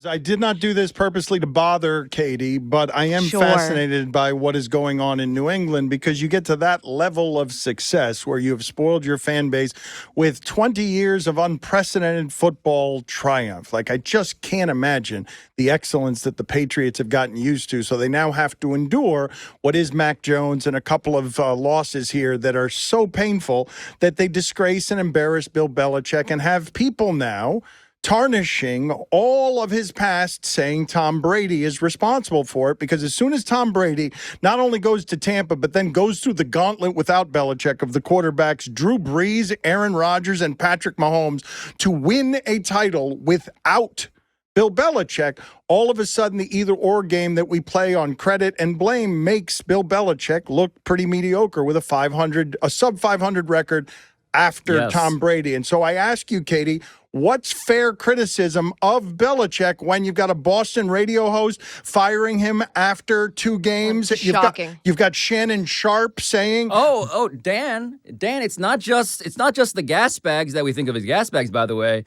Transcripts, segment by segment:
I did not do this purposely to bother Katie, but I am Sure. fascinated by what is going on in New England because you get to that level of success where you have spoiled your fan base with 20 years of unprecedented football triumph. Like, I just can't imagine the excellence that the Patriots have gotten used to. So they now have to endure what is Mac Jones and a couple of losses here that are so painful that they disgrace and embarrass Bill Belichick and have people now tarnishing all of his past, saying Tom Brady is responsible for it, because as soon as Tom Brady not only goes to Tampa, but then goes through the gauntlet without Belichick of the quarterbacks, Drew Brees, Aaron Rodgers, and Patrick Mahomes, to win a title without Bill Belichick, all of a sudden the either-or game that we play on credit and blame makes Bill Belichick look pretty mediocre with a sub-500 record after Tom Brady. And so I ask you, Katie, what's fair criticism of Belichick when you've got a Boston radio host firing him after 2 games? Shocking. You've got Shannon Sharp saying, Dan, it's not just the gas bags that we think of as gas bags, by the way.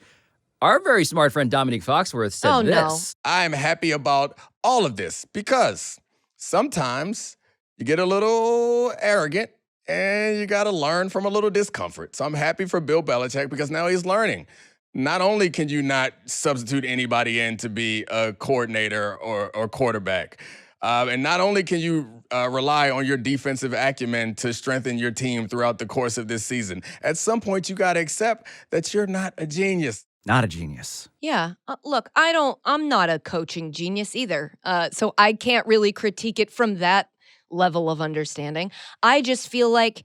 Our very smart friend Dominique Foxworth said this. I'm happy about all of this because sometimes you get a little arrogant and you got to learn from a little discomfort. So I'm happy for Bill Belichick because now he's learning. Not only can you not substitute anybody in to be a coordinator or quarterback, and not only can you rely on your defensive acumen to strengthen your team throughout the course of this season, at some point you got to accept that you're not a genius. Not a genius. Yeah. Look, I'm not a coaching genius either. So I can't really critique it from that level of understanding. I just feel like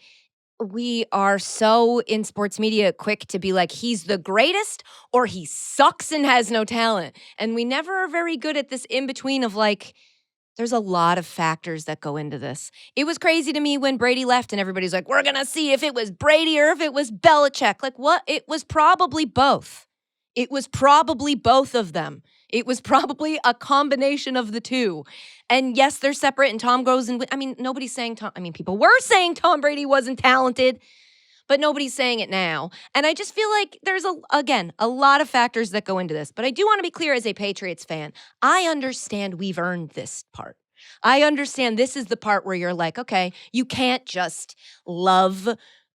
we are so in sports media quick to be like, he's the greatest or he sucks and has no talent. And we never are very good at this in between of like, there's a lot of factors that go into this. It was crazy to me when Brady left and everybody's like, we're going to see if it was Brady or if it was Belichick. Like, what? It was probably both. It was probably both of them. It was probably a combination of the two. And yes, they're separate and Tom goes and nobody's saying people were saying Tom Brady wasn't talented, but nobody's saying it now. And I just feel like there's a lot of factors that go into this. But I do want to be clear as a Patriots fan, I understand we've earned this part. I understand this is the part where you're like, okay, you can't just love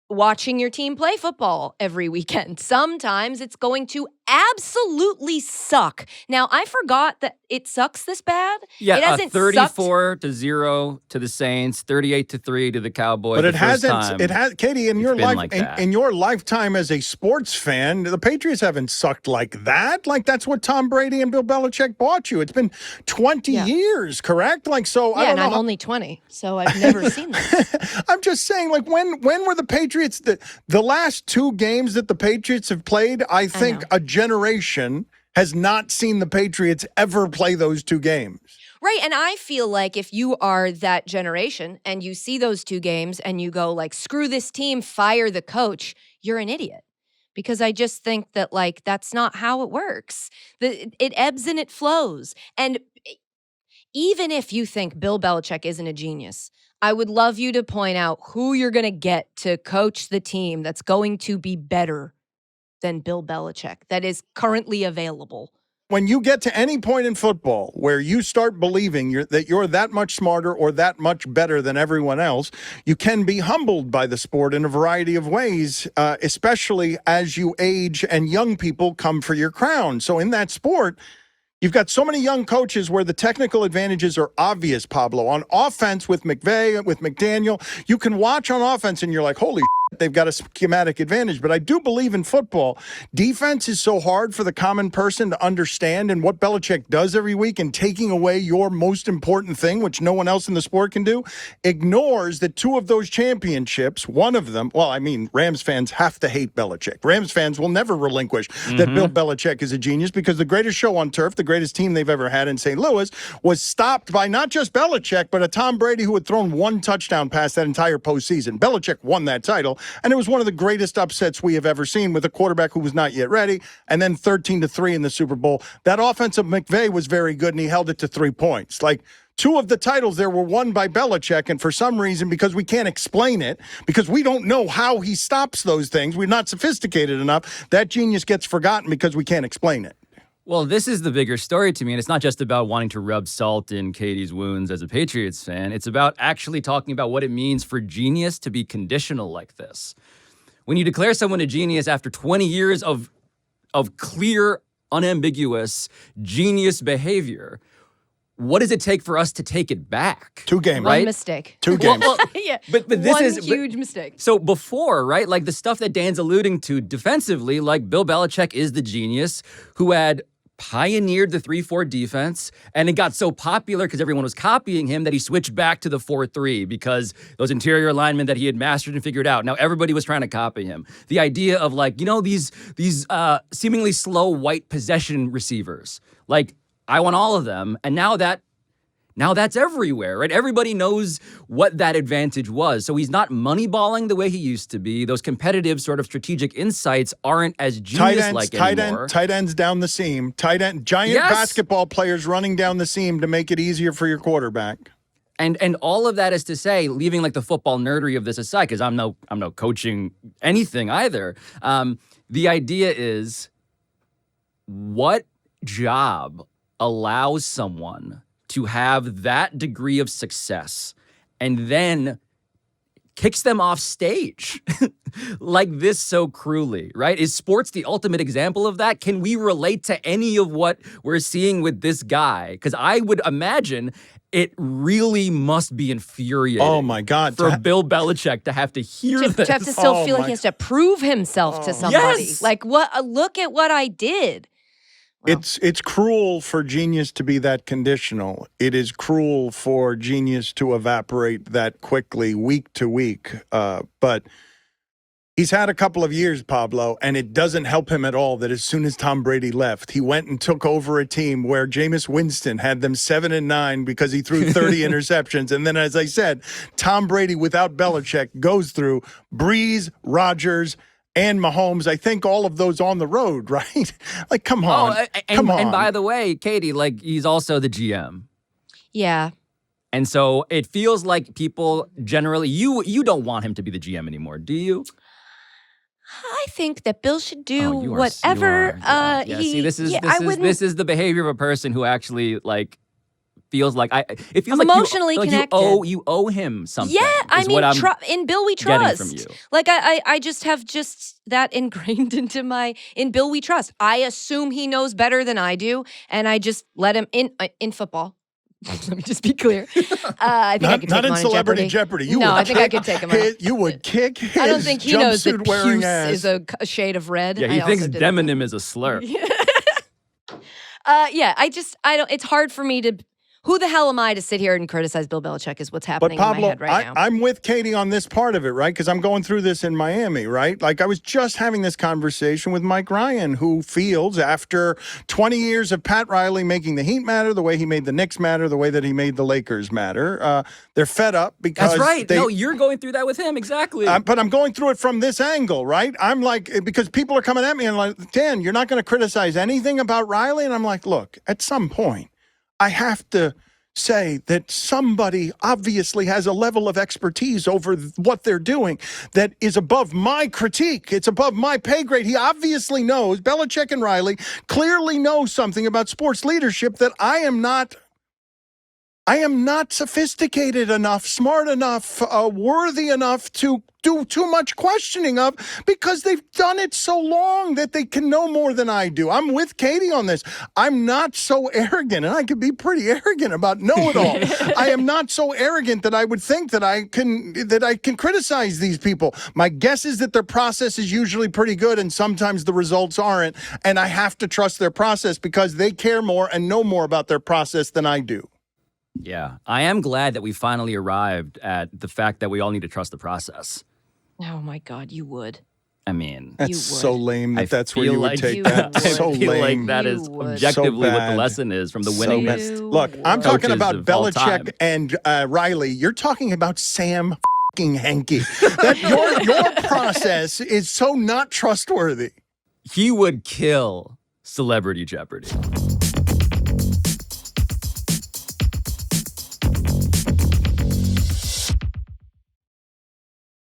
watching your team play football every weekend. Sometimes it's going to absolutely suck. Now, I forgot that it sucks this bad. Yeah, it hasn't 34-0 to the Saints, 38-3 to the Cowboys. But it hasn't. Time. It has, Katie. In your life, like in your lifetime as a sports fan, the Patriots haven't sucked like that. Like, that's what Tom Brady and Bill Belichick bought you. It's been 20 years, correct? Like, so Yeah, I don't and know. I'm only 20, so I've never seen this. I'm just saying, like, when were the Patriots the last 2 games that the Patriots have played? I think a generation has not seen the Patriots ever play those 2 games. Right, and I feel like if you are that generation and you see those 2 games and you go like, screw this team, fire the coach, you're an idiot. Because I just think that like that's not how it works. It ebbs and it flows. And even if you think Bill Belichick isn't a genius, I would love you to point out who you're going to get to coach the team that's going to be better than Bill Belichick that is currently available. When you get to any point in football where you start believing that you're that much smarter or that much better than everyone else, you can be humbled by the sport in a variety of ways, especially as you age and young people come for your crown. So in that sport, you've got so many young coaches where the technical advantages are obvious, Pablo. On offense with McVay, with McDaniel, you can watch on offense and you're like, holy shit, they've got a schematic advantage. But I do believe in football, defense is so hard for the common person to understand, and what Belichick does every week in taking away your most important thing, which no one else in the sport can do, ignores that 2 of those championships, one of them, Rams fans have to hate Belichick. Rams fans will never relinquish that Bill Belichick is a genius, because the greatest show on turf, the greatest team they've ever had in St. Louis, was stopped by not just Belichick, but a Tom Brady who had thrown 1 touchdown pass that entire postseason. Belichick won that title, and it was one of the greatest upsets we have ever seen with a quarterback who was not yet ready, and then 13-3 in the Super Bowl. That offense of McVay was very good, and he held it to 3 points. Like, 2 of the titles there were won by Belichick, and for some reason, because we can't explain it, because we don't know how he stops those things, we're not sophisticated enough, that genius gets forgotten because we can't explain it. Well, this is the bigger story to me, and it's not just about wanting to rub salt in Katie's wounds as a Patriots fan. It's about actually talking about what it means for genius to be conditional like this. When you declare someone a genius after 20 years of clear, unambiguous, genius behavior, what does it take for us to take it back? 2 games. One mistake. 2 games. Yeah. But this One is huge mistake. So before, right, like the stuff that Dan's alluding to defensively, like Bill Belichick is the genius who had pioneered the 3-4 defense, and it got so popular because everyone was copying him that he switched back to the 4-3 because those interior linemen that he had mastered and figured out. Now everybody was trying to copy him. The idea of like, these seemingly slow white possession receivers, like I want all of them, and now that's everywhere, right? Everybody knows what that advantage was. So he's not moneyballing the way he used to be. Those competitive sort of strategic insights aren't as genius-like anymore. Tight ends down the seam. Giant basketball players running down the seam to make it easier for your quarterback. And all of that is to say, leaving like the football nerdery of this aside, because I'm no coaching anything either. The idea is, what job allows someone to have that degree of success and then kicks them off stage like this so cruelly, right? Is sports the ultimate example of that? Can we relate to any of what we're seeing with this guy? Because I would imagine it really must be infuriating. Oh my God. For Bill Belichick to have to hear this. To have to still feel like he has to prove himself to somebody. Yes. Like, look at what I did. Well, It's cruel for genius to be that conditional. It is cruel for genius to evaporate that quickly, week to week. But he's had a couple of years, Pablo, and it doesn't help him at all that as soon as Tom Brady left, he went and took over a team where Jameis Winston had them 7-9 because he threw 30 interceptions. And then, as I said, Tom Brady without Belichick goes through Breeze, Rodgers, and Mahomes. I think all of those on the road, right? Like, come on. Come on. And by the way, Katie, like, he's also the GM. yeah. And so it feels like people generally, you don't want him to be the GM anymore, do you? I think that Bill should do You are- whatever yeah. he. See, this wouldn't. is the behavior of a person who actually like feels like it feels I'm like emotionally connected. You owe him something. Yeah, I is mean, what I'm in Bill we getting trust. from you. Like I just have that ingrained in Bill we trust. I assume he knows better than I do, and I just let him in football. Let me just be clear. I think I could take not him in on Celebrity Jeopardy. No, I think I could take him on. You would kick his I don't think he knows that jumpsuit-wearing puce ass. is a shade of red. Yeah, he I thinks also did demonym is a slur. Yeah, I don't. It's hard for me to. Who the hell am I to sit here and criticize Bill Belichick is what's happening But Pablo, in my head right now. I'm with Katie on this part of it, right? Because I'm going through this in Miami, right? Like I was just having this conversation with Mike Ryan, who feels after 20 years of Pat Riley making the Heat matter, the way he made the Knicks matter, the way that he made the Lakers matter, they're fed up because That's right. No, you're going through that with him, exactly. But I'm going through it from this angle, right? I'm like, because people are coming at me and like, Dan, you're not going to criticize anything about Riley? And I'm like, look, at some point, I have to say that somebody obviously has a level of expertise over what they're doing that is above my critique. It's above my pay grade. He obviously knows, Belichick and Riley clearly know something about sports leadership that I am not sophisticated enough, smart enough, worthy enough to do too much questioning of, because they've done it so long that they can know more than I do. I'm with Katie on this. I'm not so arrogant, and I can be pretty arrogant about know-it-all. I am not so arrogant that I would think that I can criticize these people. My guess is that their process is usually pretty good, and sometimes the results aren't, and I have to trust their process because they care more and know more about their process than I do. Yeah, I am glad that we finally arrived at the fact that we all need to trust the process. Oh my God, you would. I mean, That's You so would. lame I that where feel you would like take you that. would. So I feel lame. like that You is would. objectively So what the bad. lesson is from the So winning. bad. You Look, I'm talking coaches about of all time. Belichick and Riley. You're talking about Sam fucking Henke. That your process is so not trustworthy. He would kill Celebrity Jeopardy.